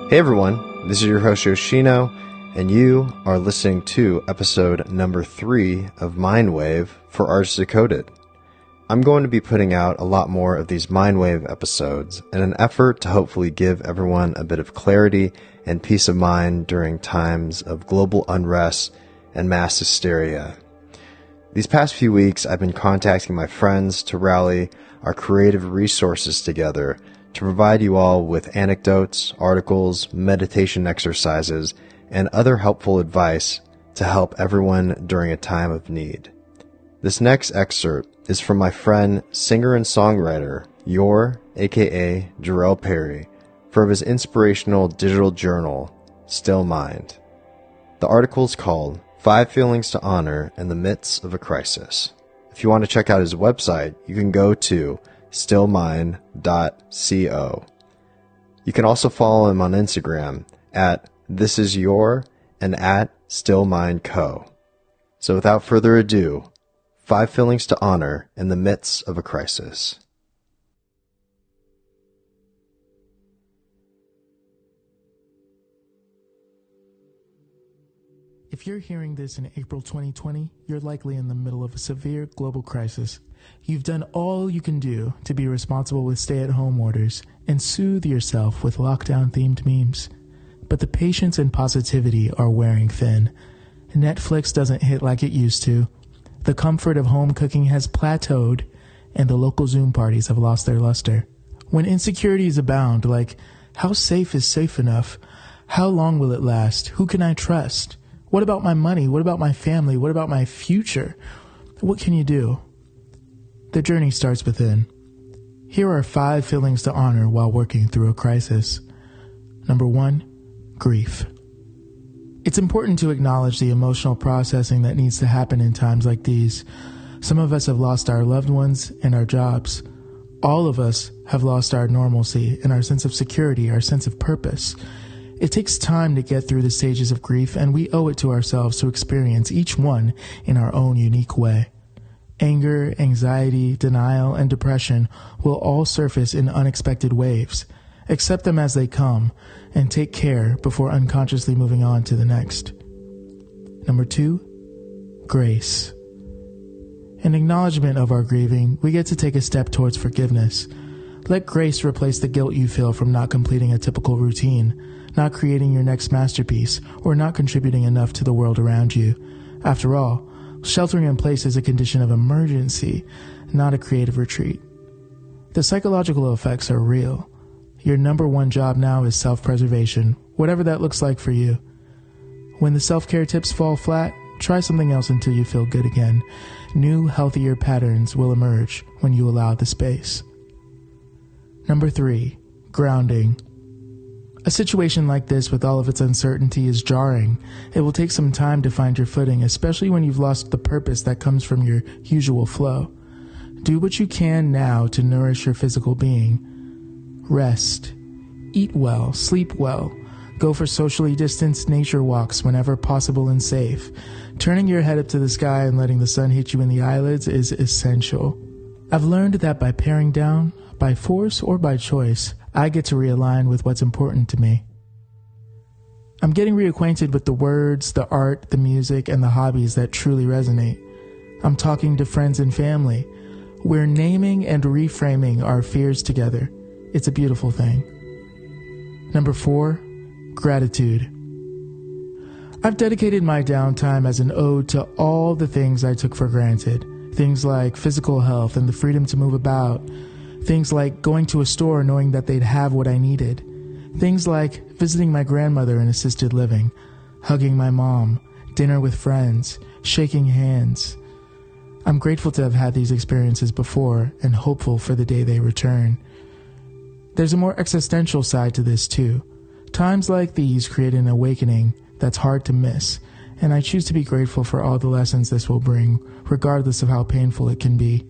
Hey everyone, this is your host Yoshino, and you are listening to episode number 3 of Mindwave for Artists Decoded. I'm going to be putting out a lot more of these Mindwave episodes in an effort to hopefully give everyone a bit of clarity and peace of mind during times of global unrest and mass hysteria. These past few weeks, I've been contacting my friends to rally our creative resources together to provide you all with anecdotes, articles, meditation exercises, and other helpful advice to help everyone during a time of need. This next excerpt is from my friend, singer and songwriter, Yore, aka Jarrell Perry, from his inspirational digital journal, Still Mind. The article is called 5 Feelings to Honor in the Midst of a Crisis. If you want to check out his website, you can go to stillmind.co. You can also follow him on Instagram at thisisyore and at stillmindco. So without further ado, 5 feelings to honor in the midst of a crisis. If you're hearing this in April 2020, you're likely in the middle of a severe global crisis. You've done all you can do to be responsible with stay-at-home orders and soothe yourself with lockdown-themed memes. But the patience and positivity are wearing thin. Netflix doesn't hit like it used to. The comfort of home cooking has plateaued, and the local Zoom parties have lost their luster. When insecurities abound, like, how safe is safe enough? How long will it last? Who can I trust? What about my money? What about my family? What about my future? What can you do? The journey starts within. Here are 5 feelings to honor while working through a crisis. Number 1, grief. It's important to acknowledge the emotional processing that needs to happen in times like these. Some of us have lost our loved ones and our jobs. All of us have lost our normalcy and our sense of security, our sense of purpose. It takes time to get through the stages of grief, and we owe it to ourselves to experience each one in our own unique way. Anger, anxiety, denial, and depression will all surface in unexpected waves. Accept them as they come, and take care before unconsciously moving on to the next. Number 2, grace. In acknowledgement of our grieving, we get to take a step towards forgiveness. Let grace replace the guilt you feel from not completing a typical routine, not creating your next masterpiece, or not contributing enough to the world around you. After all, sheltering in place is a condition of emergency, not a creative retreat. The psychological effects are real. Your number 1 job now is self-preservation, whatever that looks like for you. When the self-care tips fall flat, try something else until you feel good again. New, healthier patterns will emerge when you allow the space. Number 3, grounding. A situation like this with all of its uncertainty is jarring. It will take some time to find your footing, especially when you've lost the purpose that comes from your usual flow. Do what you can now to nourish your physical being. Rest. Eat well, sleep well. Go for socially distanced nature walks whenever possible and safe. Turning your head up to the sky and letting the sun hit you in the eyelids is essential. I've learned that by paring down, by force or by choice, I get to realign with what's important to me. I'm getting reacquainted with the words, the art, the music, and the hobbies that truly resonate. I'm talking to friends and family. We're naming and reframing our fears together. It's a beautiful thing. Number 4, gratitude. I've dedicated my downtime as an ode to all the things I took for granted. Things like physical health and the freedom to move about. Things like going to a store knowing that they'd have what I needed. Things like visiting my grandmother in assisted living, hugging my mom, dinner with friends, shaking hands. I'm grateful to have had these experiences before and hopeful for the day they return. There's a more existential side to this too. Times like these create an awakening that's hard to miss, and I choose to be grateful for all the lessons this will bring, regardless of how painful it can be.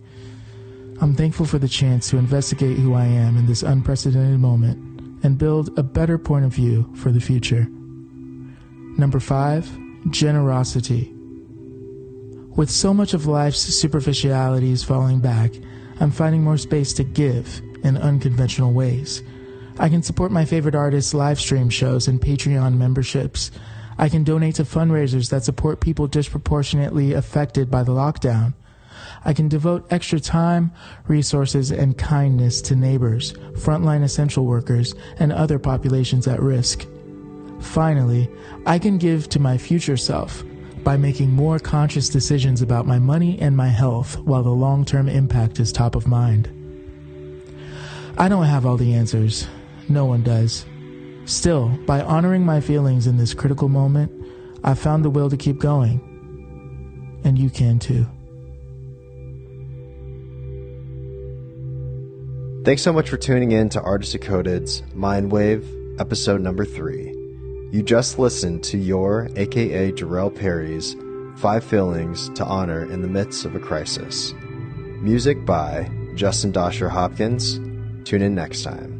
I'm thankful for the chance to investigate who I am in this unprecedented moment and build a better point of view for the future. Number 5, generosity. With so much of life's superficialities falling back, I'm finding more space to give in unconventional ways. I can support my favorite artists' live stream shows and Patreon memberships. I can donate to fundraisers that support people disproportionately affected by the lockdown. I can devote extra time, resources, and kindness to neighbors, frontline essential workers, and other populations at risk. Finally, I can give to my future self by making more conscious decisions about my money and my health while the long-term impact is top of mind. I don't have all the answers. No one does. Still, by honoring my feelings in this critical moment, I've found the will to keep going. And you can too. Thanks so much for tuning in to Artist Decoded's Mind Wave, episode number 3. You just listened to Yore, aka Jarrell Perry's 5 Feelings to Honor in the Midst of a Crisis. Music by Justin Dosher Hopkins. Tune in next time.